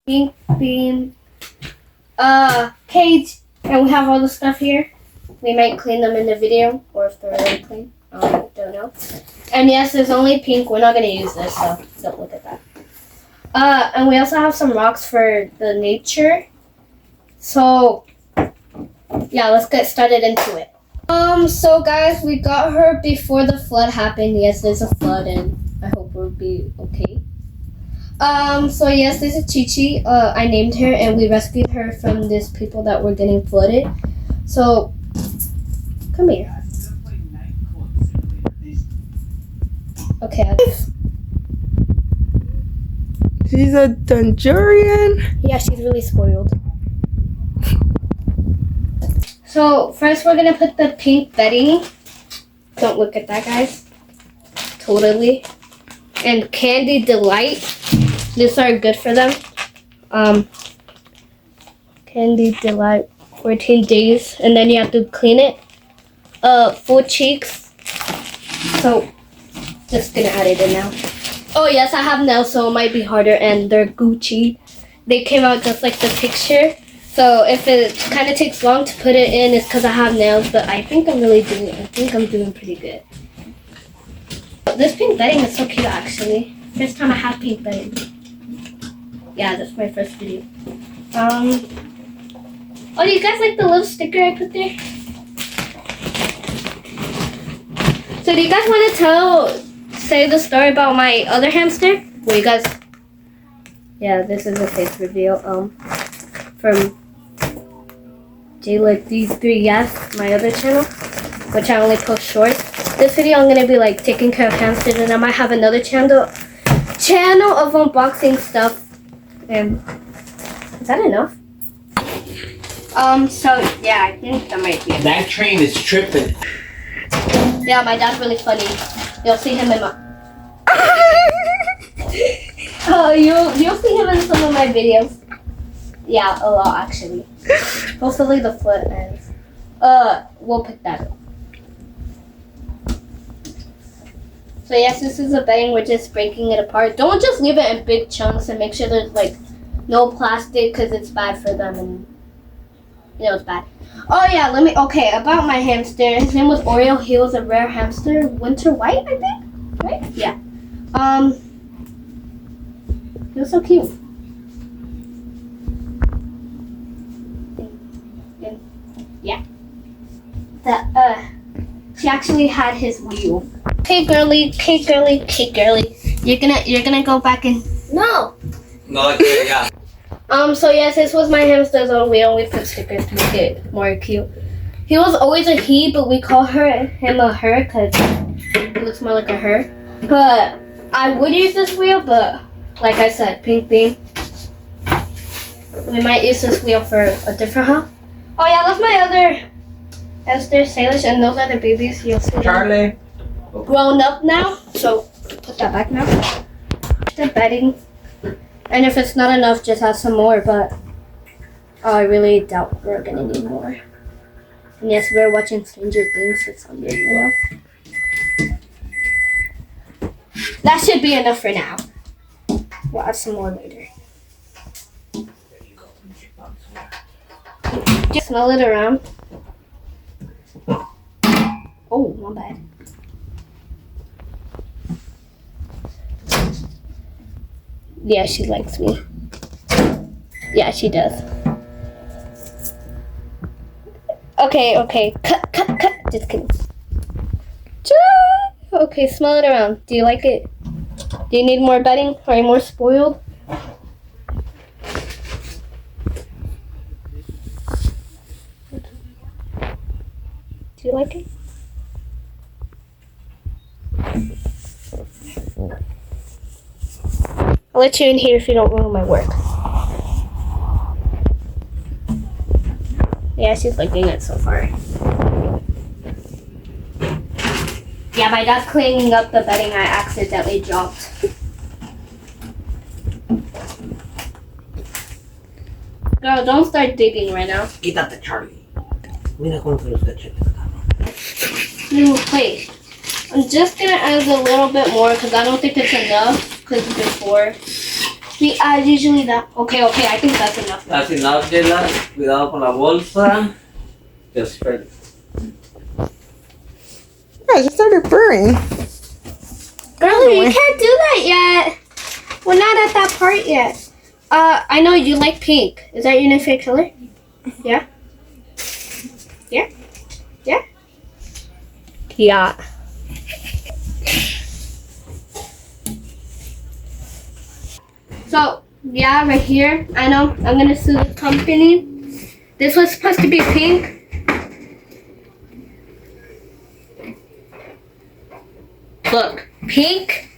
pink bean cage, and we have all the stuff here. We might clean them in the video, or if they're already clean. I don't know. And yes, there's only pink. We're not gonna use this, so don't look at that. And we also have some rocks for the nature. So yeah, let's get started into it. So guys, we got her before the flood happened. Yes, there's a flood, and I hope we'll be okay. So yes, this is Chi-Chi. I named her, and we rescued her from these people that were getting flooded. So, come here. Okay. She's a Dundurian. Yeah, she's really spoiled. So, first we're gonna put the pink bedding. Don't look at that, guys. Totally. And Candy Delight. These are good for them. Candy Delight, 14 days, and then you have to clean it. Full cheeks. So, just gonna add it in now. Oh yes, I have nails, so it might be harder, and they're Gucci. They came out just like the picture. So if it kind of takes long to put it in, it's because I have nails, but I think I'm doing pretty good. This pink bedding is so cute, actually. First time I have pink bedding. Yeah, that's my first video. Oh, do you guys like the little sticker I put there? So do you guys want to say the story about my other hamster? Well, you guys, yeah, this is a face reveal. From JLick3, yes, my other channel, which I only post shorts. This video I'm gonna be like taking care of hamsters, and I might have another channel of unboxing stuff. And is that enough? So yeah, I think that might be it. That train is tripping. Yeah, my dad's really funny. You'll see him in my you'll see him in some of my videos. Yeah, a lot actually. Hopefully the flood ends. We'll pick that up. So yes, this is a bedding. We're just breaking it apart. Don't just leave it in big chunks, and make sure there's like no plastic, because it's bad for them, and you know it's bad. Oh yeah, okay, about my hamster. His name was Oreo. He was a rare hamster, winter white, I think. Right? Yeah. He was so cute. Yeah. She actually had his wheel. Okay, girly. You're gonna go back and no. No, okay, yeah. So yes, this was my hamster's own wheel. We put stickers to make it more cute. He was always a he, but we call him a her because it looks more like a her. But I would use this wheel, but like I said, pink bean. We might use this wheel for a different house. Oh yeah, that's my other hamster, Salish, and those are the babies. You'll see Charlie. grown up now, so put that back now. The bedding, and if it's not enough, just add some more, but I really doubt we're gonna need more. And yes, we're watching Stranger Things. It's on video. That should be enough for now. We'll add some more later. Just smell it around. Oh, not bad. Yeah, she likes me. Yeah, she does. Okay. Cut. Just kidding. Okay, smell it around. Do you like it? Do you need more bedding? Are you more spoiled? Do you like it? I'll let you in here if you don't ruin my work. Yeah, she's liking it so far. Yeah, my dad's cleaning up the bedding I accidentally dropped. Girl, don't start digging right now. Quítate, Charlie. Mira cuánto los cachetes. Wait. I'm just gonna add a little bit more because I don't think it's enough. Because before, We add usually that. Okay, I think that's enough. That's enough, Jayla. Cuidado con la bolsa. Just spread it. Yeah, it just started burning. Girlie, you can't do that yet. We're not at that part yet. I know you like pink. Is that your favorite color? Yeah? Yeah? Yeah? Yeah. So, yeah, right here. I know. I'm going to sue the company. This was supposed to be pink. Look. Pink.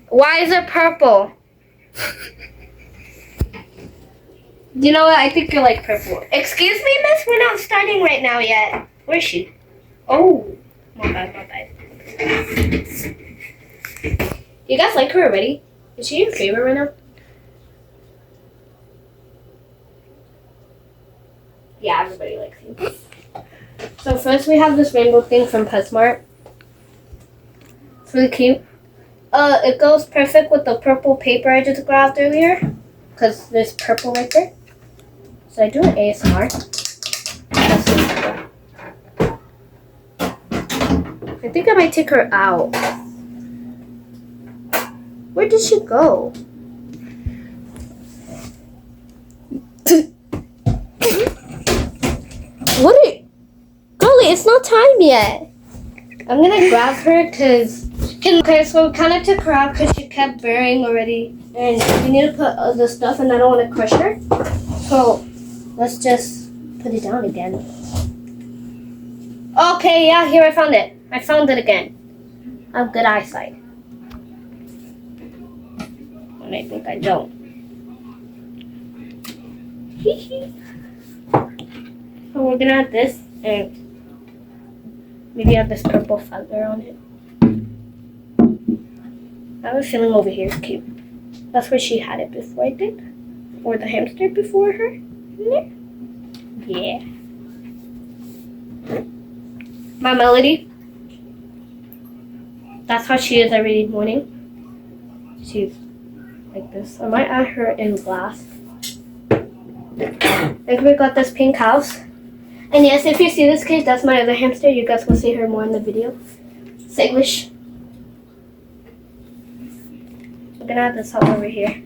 Why is it purple? You know what? I think you like purple. Excuse me, miss? We're not starting right now yet. Where is she? Oh. My bad. You guys like her already? Is she your favorite right now? Yeah, everybody likes you. So first we have this rainbow thing from PetSmart. It's really cute. It goes perfect with the purple paper I just grabbed earlier. Because there's purple right there. So I do an ASMR. I think I might take her out. Where did she go? Girlie, it's not time yet. I'm gonna grab her because so we kind of took her out because she kept burying already. And we need to put other stuff and I don't want to crush her. So let's just put it down again. Okay, yeah, here I found it. I found it again. I have good eyesight. And I think I don't. So we're gonna add this and maybe add this purple feather on it. I have a feeling over here is cute. That's where she had it before, I think. Or the hamster before her. Yeah. My Melody. That's how she is every morning. She's like this. I might add her in glass. I think we got this pink house. And yes, if you see this kid, that's my other hamster. You guys will see her more in the video. It's English. We're gonna add this house over here.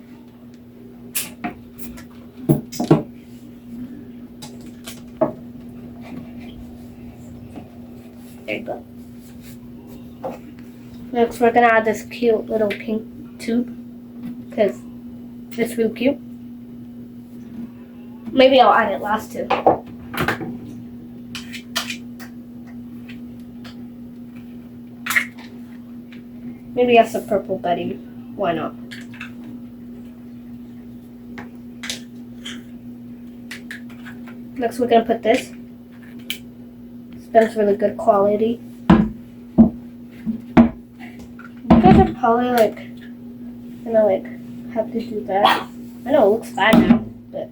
There you go. Next, we're gonna add this cute little pink tube. Because it's real cute. Maybe I'll add it last too. Maybe that's a purple Betty. Why not? Next we're gonna put this. That's really good quality. You guys are probably like gonna like have to do that. I know it looks bad now, but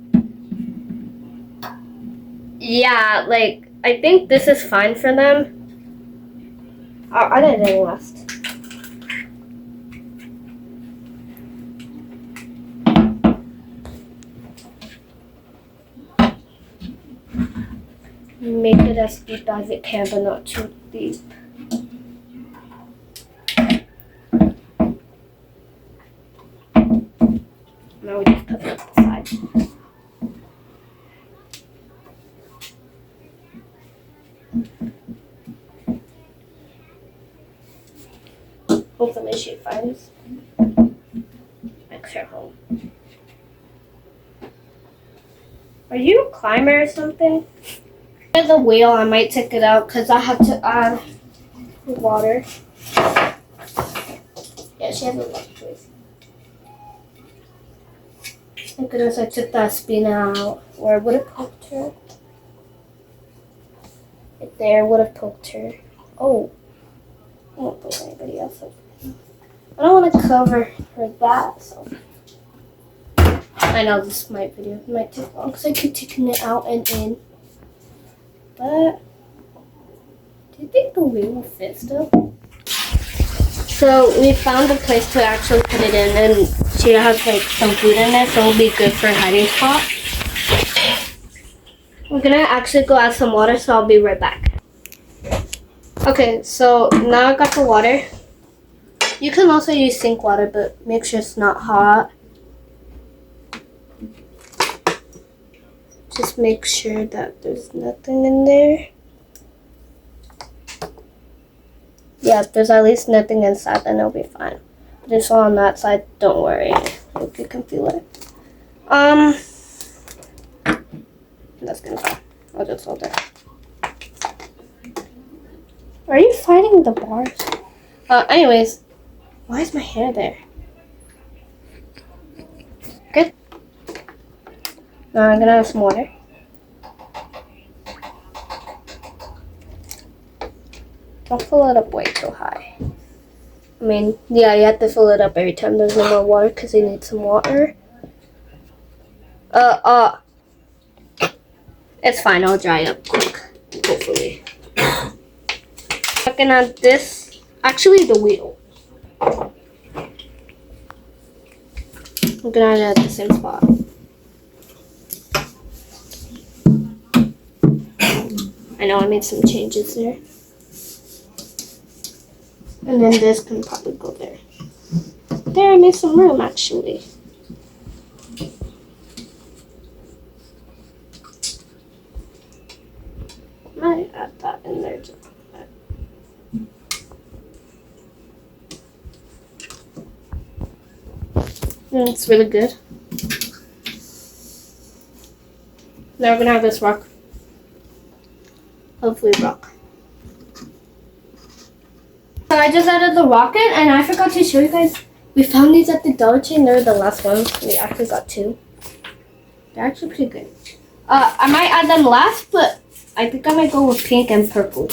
yeah, like I think this is fine for them. I did it last. Make it as deep as it can, but not too deep. Now we just put it to the side. Hopefully she finds her home. Are you a climber or something? There's a wheel. I might take it out because I have to add water. Yeah, she has a lot of choice. Thank goodness I took that spin out. Or I would have poked her. Right there, would have poked her. Oh. I won't poke anybody else. I don't want to cover her that, so. I know this video might take long because I keep taking it out and in. But do you think the wheel will fit still? So we found a place to actually put it in, and she has like some food in there, so it'll be good for a hiding spot. We're gonna actually go add some water, so I'll be right back. Okay, so now I got the water. You can also use sink water, but make sure it's not hot. Just make sure that there's nothing in there. Yeah, if there's at least nothing inside, then it'll be fine. But it's all on that side, don't worry. Hope you can feel it. That's gonna go. I'll just hold it. Are you fighting the bars? Anyways, why is my hair there? Good. Now I'm gonna have some water. Don't fill it up way too high. I mean, yeah, you have to fill it up every time there's no more water because you need some water. It's fine, I'll dry up quick, hopefully. Looking at this, actually the wheel. I'm gonna add it at the same spot. I know I made some changes there. And then this can probably go there. There, I made some room actually. Might add that in there just like that. It's really good. Now we're gonna have this rock. Hopefully rock. So I just added the rock in, and I forgot to show you guys. We found these at the Dollar Tree, and they're the last ones. We actually got 2. They're actually pretty good. I might add them last, but I think I might go with pink and purple.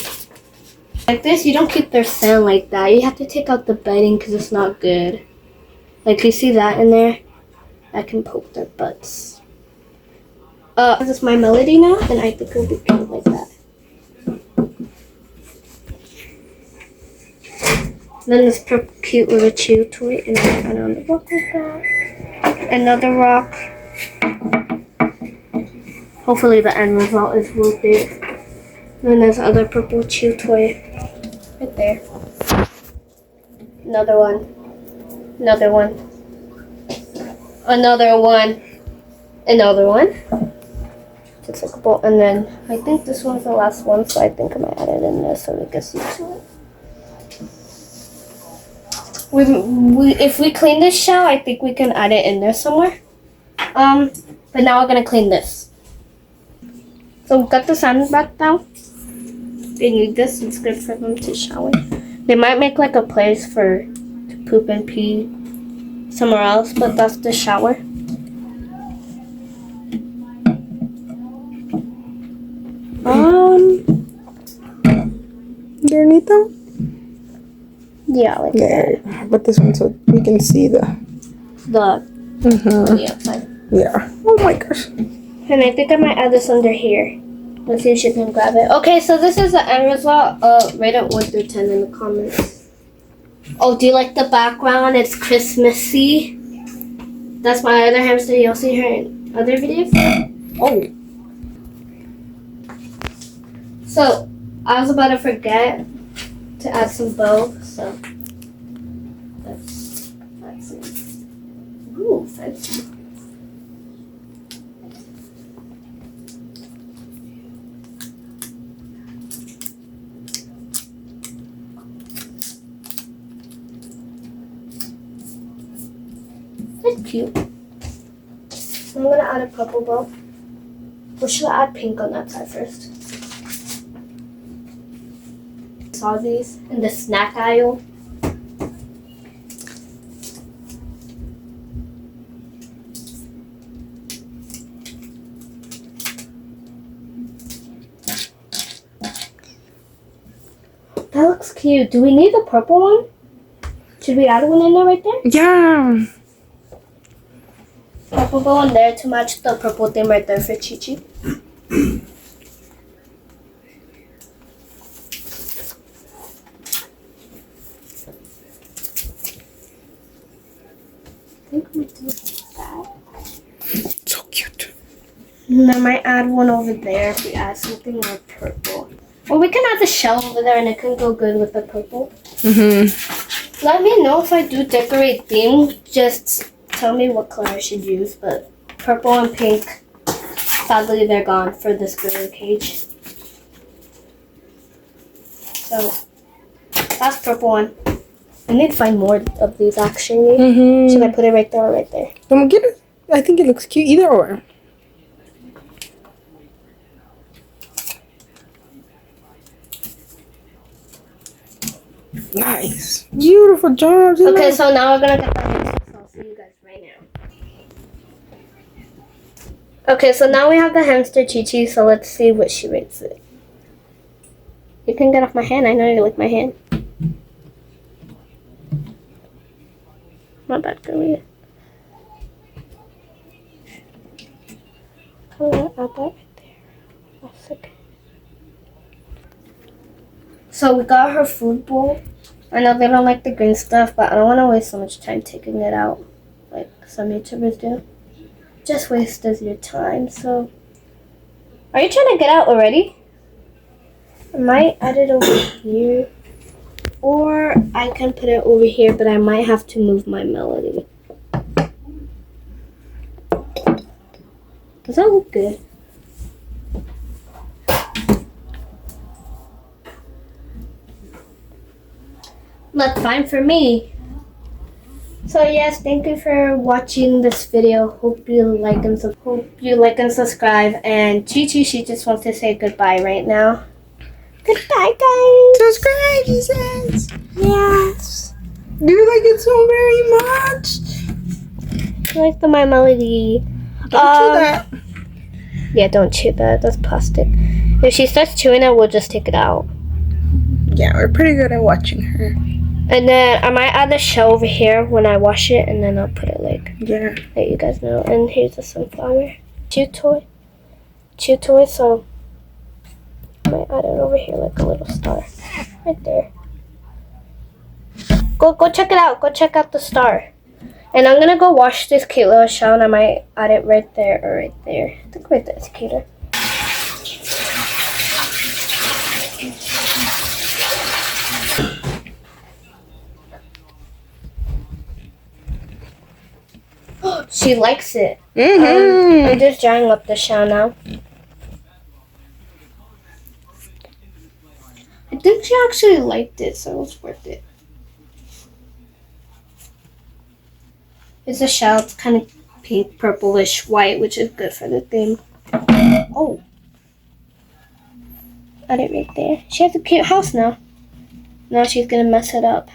Like this, you don't keep their sand like that. You have to take out the bedding because it's not good. Like you see that in there? I can poke their butts. This is my melody now, then I think it'll be good like that. Then this purple cute little chew toy, and then I on the rock like that. Another rock. Hopefully the end result is worth it. And then there's other purple chew toy right there. Another one. Another one. Another one. Another one. Just like a bowl. And then I think this one's the last one, so I think I might add it in there so we can see to it. If we clean this shell, I think we can add it in there somewhere. But now we're gonna clean this. So we got the sand back down. They need this. It's good for them to shower. They might make like a place to poop and pee somewhere else, but that's the shower. Underneath them? Yeah, like Yeah, but this one so we can see the outside. Yeah. Oh my gosh. And I think I might add this under here. Let's see if she can grab it. Okay, so this is the end result. Rate it 1 through 10 in the comments. Oh, do you like the background? It's Christmassy. That's my other hamster. You'll see her in other videos. Oh. So, I was about to forget to add some bow, so that's it. Ooh, fancy. That's cute. So I'm gonna add a purple bow. Or should I add pink on that side first? Saw these in the snack aisle. That looks cute. Do we need the purple one? Should we add one in there right there? Yeah. Purple bow in there to match the purple thing right there for Chi-Chi. think I'm gonna do that. So cute. And I might add one over there if we add something more purple. Or we can add the shell over there and it can go good with the purple. Let me know if I do decorate theme. Just tell me what color I should use. But purple and pink, sadly they're gone for this bird cage. So that's purple one. I need to find more of these actually. Should I put it right there or right there? Don't get it. I think it looks cute either or. Nice. Beautiful job. Okay, so now we're gonna get the hamster, so I'll see you guys right now. Okay, so now we have the hamster Chi-Chi, so let's see what she rates it. You can get off my hand, I know you like my hand. My bad, girlie. I'm gonna add that right there. That's okay. So we got her food bowl. I know they don't like the green stuff, but I don't want to waste so much time taking it out, like some YouTubers do. Just wastes your time, so. Are you trying to get out already? I might add it over here. Or I can put it over here, but I might have to move my melody. Does that look good? Look fine for me. So yes, thank you for watching this video. Hope you like and subscribe. And Chi-Chi, she just wants to say goodbye right now. Goodbye, guys. Subscribe, he says. Yes. Do you like it so very much? I like my melody. Don't do that. Yeah, don't chew that. That's plastic. If she starts chewing it, we'll just take it out. Yeah, we're pretty good at watching her. And then I might add the shell over here when I wash it, and then I'll put it like, Yeah. let you guys know. And here's the sunflower. Chew toy, so I might add it over here like a little star. Right there. Go check it out. Go check out the star. And I'm gonna go wash this cute little shell, and I might add it right there or right there. I think right there is cuter. She likes it. I'm just drying up the shell now. I think she actually liked it, so it was worth it. It's a shell. It's kind of pink, purplish, white, which is good for the theme. Oh. Add it right there. She has a cute house now. Now she's going to mess it up.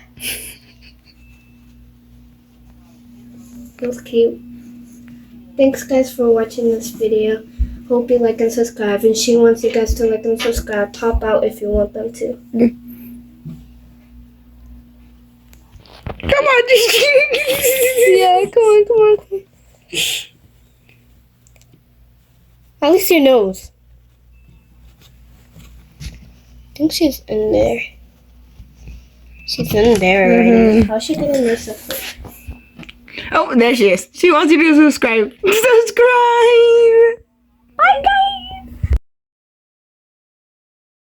That's cute. Thanks guys for watching this video. Hope you like and subscribe. And she wants you guys to like and subscribe. Pop out if you want them to. Come on, Yeah, come on. At least your nose. I think she's in there. She's in there already. How's she getting this up? Oh, there she is. She wants you to subscribe. Subscribe! Bye guys!